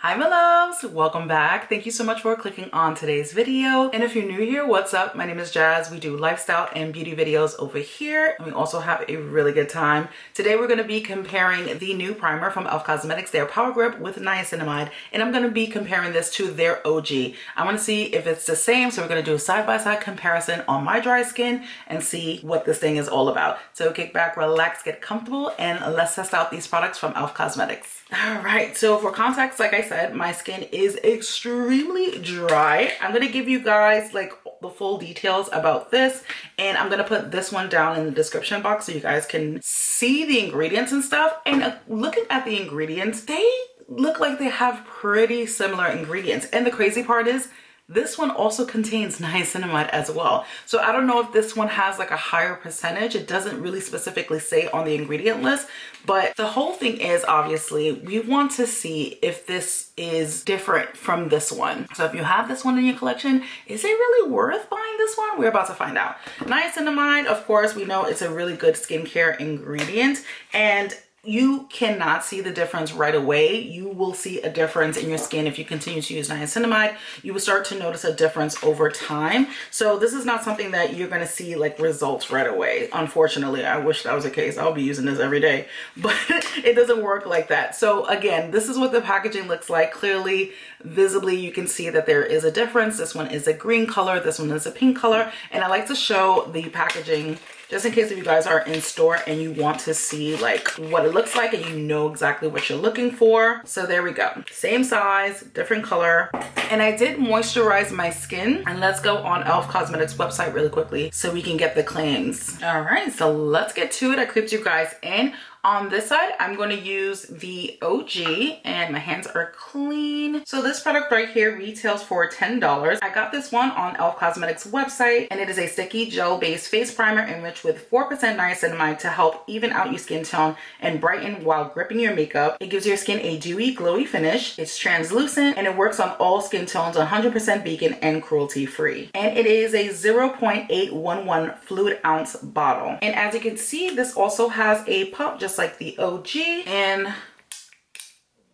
Hi my loves, welcome back. Thank you so much for clicking on today's video. And if you're new here, what's up? My name is Jazz. We do lifestyle and beauty videos over here. And we also have a really good time. Today we're going to be comparing the new primer from e.l.f. Cosmetics, their Power Grip with niacinamide. And I'm going to be comparing this to their OG. I want to see if it's the same. So we're going to do a side-by-side comparison on my dry skin and see what this thing is all about. So kick back, relax, get comfortable, and let's test out these products from e.l.f. Cosmetics. All right, so for context, like I said, my skin is extremely dry. I'm gonna give you guys like the full details about this, and I'm gonna put this one down in the description box so you guys can see the ingredients and stuff. And looking at the ingredients, they look like they have pretty similar ingredients. And the crazy part is, this one also contains niacinamide as well. So I don't know if this one has like a higher percentage. It doesn't really specifically say on the ingredient list, but the whole thing is obviously we want to see if this is different from this one. So if you have this one in your collection, is it really worth buying this one? We're about to find out. Niacinamide, of course, we know it's a really good skincare ingredient, and you cannot see the difference right away. You will see a difference in your skin if you continue to use niacinamide. You will start to notice a difference over time. So this is not something that you're going to see like results right away. Unfortunately, I wish that was the case. I'll be using this every day, but it doesn't work like that. So again, this is what the packaging looks like. Clearly, visibly, you can see that there is a difference. This one is a green color. This one is a pink color. And I like to show the packaging just in case if you guys are in store and you want to see like what it looks like and you know exactly what you're looking for. So there we go. Same size, different color. And I did moisturize my skin. And let's go on e.l.f. Cosmetics website really quickly so we can get the claims. All right, so let's get to it. I clipped you guys in. On this side, I'm going to use the OG, and my hands are clean. So this product right here retails for $10. I got this one on e.l.f. Cosmetics website, and it is a sticky gel-based face primer enriched with 4% niacinamide to help even out your skin tone and brighten while gripping your makeup. It gives your skin a dewy, glowy finish. It's translucent, and it works on all skin tones, 100% vegan and cruelty-free. And it is a 0.811 fluid ounce bottle. And as you can see, this also has a pump just like the OG, and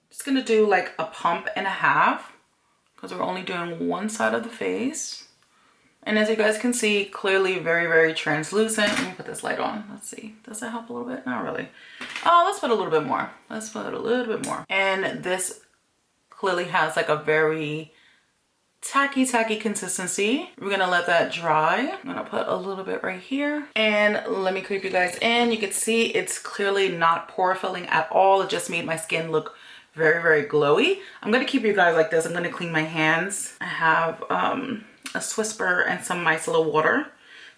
just gonna do like a pump and a half because we're only doing one side of the face. And as you guys can see, clearly very, very translucent. Let me put this light on. Let's see. Does that help a little bit? Not really. Oh, let's put a little bit more. Let's put a little bit more. And this clearly has like a very tacky consistency. We're gonna let that dry. I'm gonna put a little bit right here, and let me creep you guys in. You can see it's clearly not pore filling at all. It just made my skin look very, very glowy. I'm gonna keep you guys like this. I'm gonna clean my hands. I have a Whisper and some micellar water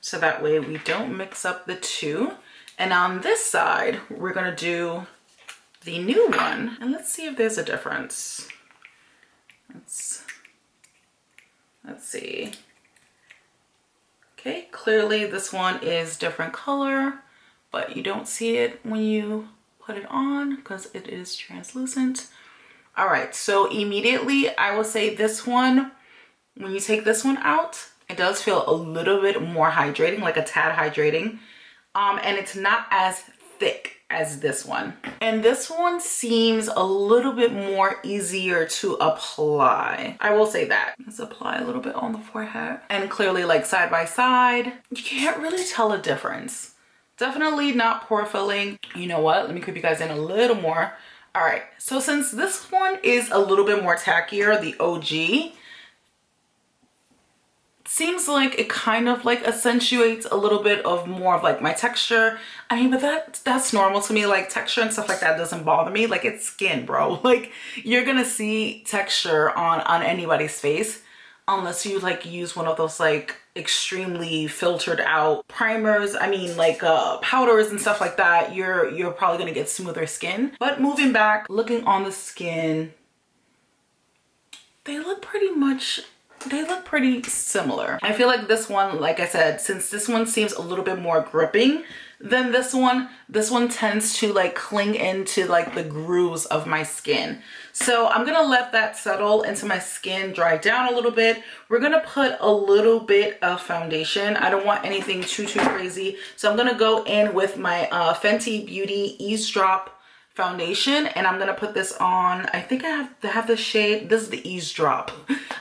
so that way we don't mix up the two. And on this side, we're gonna do the new one, and let's see if there's a difference. Let's see. Okay, clearly this one is different color, but you don't see it when you put it on because it is translucent. All right, so immediately I will say this one, when you take this one out, it does feel a little bit more hydrating, like a tad hydrating. And it's not as thick as this one. And this one seems a little bit more easier to apply. I will say that. Let's apply a little bit on the forehead. And clearly like side by side, you can't really tell a difference. Definitely not pore filling. You know what? Let me creep you guys in a little more. All right, so since this one is a little bit more tackier, the OG, seems like it kind of like accentuates a little bit of more of like my texture. I mean, but that's normal to me. Like texture and stuff like that doesn't bother me. Like it's skin, bro. Like you're gonna see texture on anybody's face unless you like use one of those like extremely filtered out primers. I mean like powders and stuff like that. You're probably gonna get smoother skin. But moving back, looking on the skin, they look pretty similar. I feel like this one, like I said, since this one seems a little bit more gripping than this one tends to like cling into like the grooves of my skin. So I'm gonna let that settle into my skin, dry down a little bit. We're gonna put a little bit of foundation. I don't want anything too crazy. So I'm gonna go in with my Fenty Beauty Eavesdrop foundation, and I'm gonna put this on. I think I have to have the shade, this is the Eavesdrop.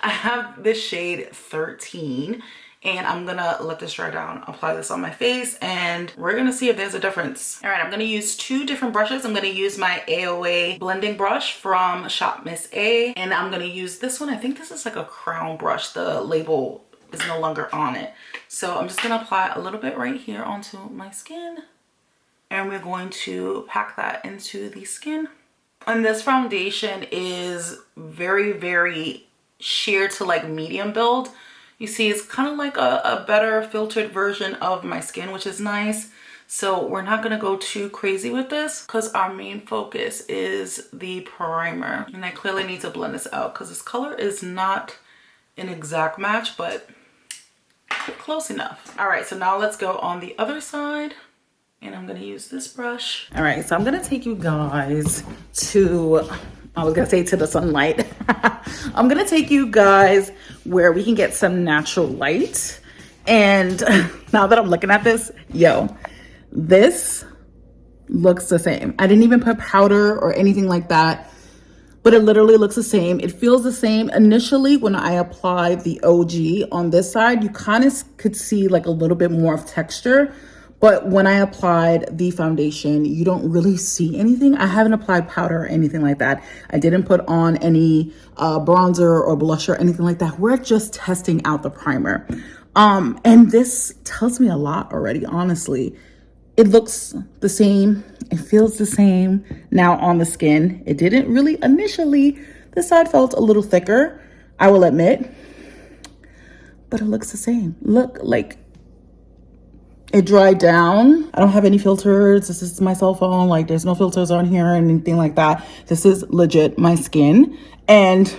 I have this shade 13, and I'm gonna let this dry down, apply this on my face, and we're gonna see if there's a difference. All right, I'm gonna use two different brushes. I'm gonna use my AOA blending brush from Shop Miss A, and I'm gonna use this one. I think this is like a crown brush. The label is no longer on it. So I'm just gonna apply a little bit right here onto my skin, and we're going to pack that into the skin. And this foundation is very, very sheer to like medium build. You see, it's kind of like a better filtered version of my skin, which is nice. So we're not gonna go too crazy with this because our main focus is the primer. And I clearly need to blend this out because this color is not an exact match, but close enough. All right, so now let's go on the other side. And I'm gonna use this brush. All right, so I'm gonna take you guys to, I was gonna say to the sunlight. I'm gonna take you guys where we can get some natural light. And now that I'm looking at this, yo, this looks the same. I didn't even put powder or anything like that, but it literally looks the same. It feels the same. Initially, when I applied the OG on this side, you kind of could see like a little bit more of texture. But when I applied the foundation, you don't really see anything. I haven't applied powder or anything like that. I didn't put on any bronzer or blusher or anything like that. We're just testing out the primer. And this tells me a lot already, honestly. It looks the same. It feels the same now on the skin. It didn't really initially. This side felt a little thicker, I will admit. But it looks the same. Look, like, it dried down. I don't have any filters. This is my cell phone. Like, there's no filters on here or anything like that. This is legit my skin. And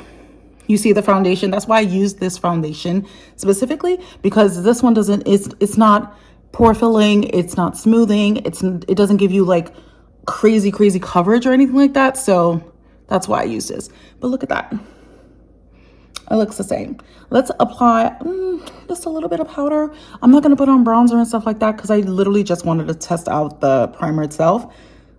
you see the foundation. That's why I use this foundation specifically, because this one doesn't, it's not pore filling. It's not smoothing. It doesn't give you like crazy coverage or anything like that. So that's why I use this. But look at that. It looks the same. Let's apply just a little bit of powder. I'm not going to put on bronzer and stuff like that because I literally just wanted to test out the primer itself.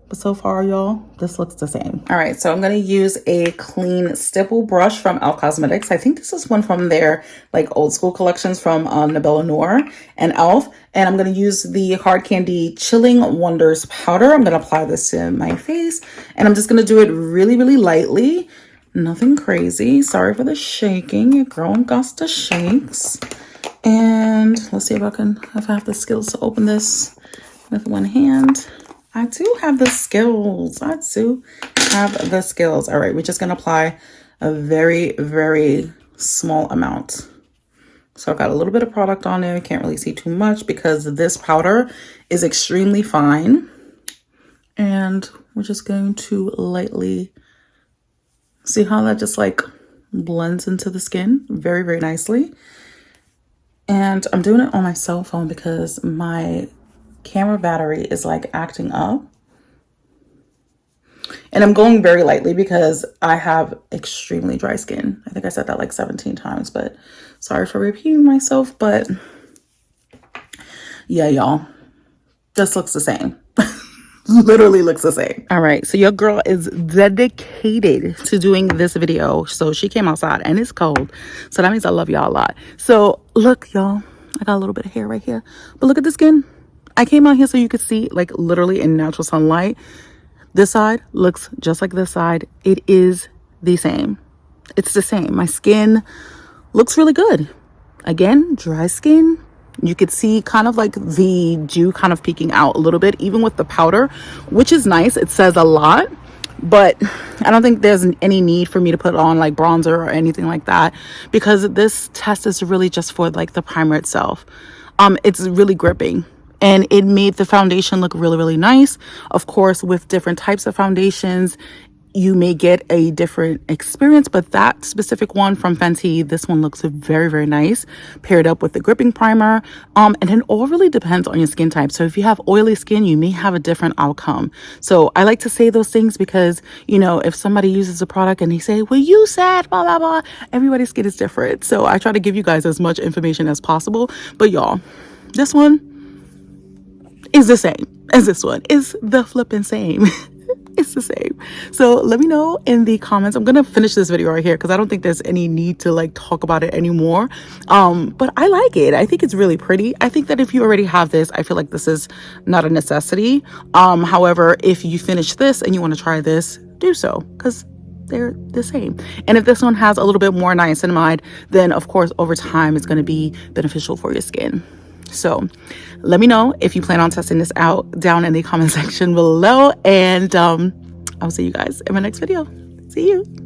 But so far, y'all, this looks the same. All right, so I'm going to use a clean stipple brush from Elle Cosmetics. I think this is one from their like old school collections from Nabella Noor and e.l.f. And I'm going to use the Hard Candy Chilling Wonders powder. I'm going to apply this to my face. And I'm just going to do it really, really lightly. Nothing crazy. Sorry for the shaking. Your girl got the shakes. And let's see if I have the skills to open this with one hand. I do have the skills. I do have the skills. All right, we're just going to apply a very, very small amount. So I've got a little bit of product on there. Can't really see too much because this powder is extremely fine. And we're just going to lightly see how that just like blends into the skin very, very nicely. And I'm doing it on my cell phone because my camera battery is like acting up. And I'm going very lightly because I have extremely dry skin. I think I said that like 17 times, but sorry for repeating myself. But yeah, y'all, this looks the same. Literally looks the same. All right, so your girl is dedicated to doing this video. So she came outside and it's cold, so that means I love y'all a lot. So look, y'all, I got a little bit of hair right here, but look at the skin. I came out here so you could see like literally in natural sunlight. This side looks just like this side. It is the same. It's the same. My skin looks really good. Again, dry skin. You could see kind of like the dew kind of peeking out a little bit, even with the powder, which is nice. It says a lot, but I don't think there's any need for me to put on like bronzer or anything like that because this test is really just for like the primer itself. It's really gripping. And it made the foundation look really, really nice. Of course, with different types of foundations, you may get a different experience, but that specific one from Fenty, this one looks very, very nice, paired up with the gripping primer. And it all really depends on your skin type. So if you have oily skin, you may have a different outcome. So I like to say those things because, you know, if somebody uses a product and they say, well, you said blah, blah, blah, everybody's skin is different. So I try to give you guys as much information as possible. But y'all, this one is the same as this one. Is the flipping same. It's the same. So let me know in the comments. I'm gonna finish this video right here because I don't think there's any need to like talk about it anymore. But I like it. I think it's really pretty. I think that if you already have this, I feel like this is not a necessity. However, if you finish this and you want to try this, do so, because they're the same. And if this one has a little bit more niacinamide, then of course over time it's going to be beneficial for your skin. So let me know if you plan on testing this out down in the comment section below, and I'll see you guys in my next video. See you.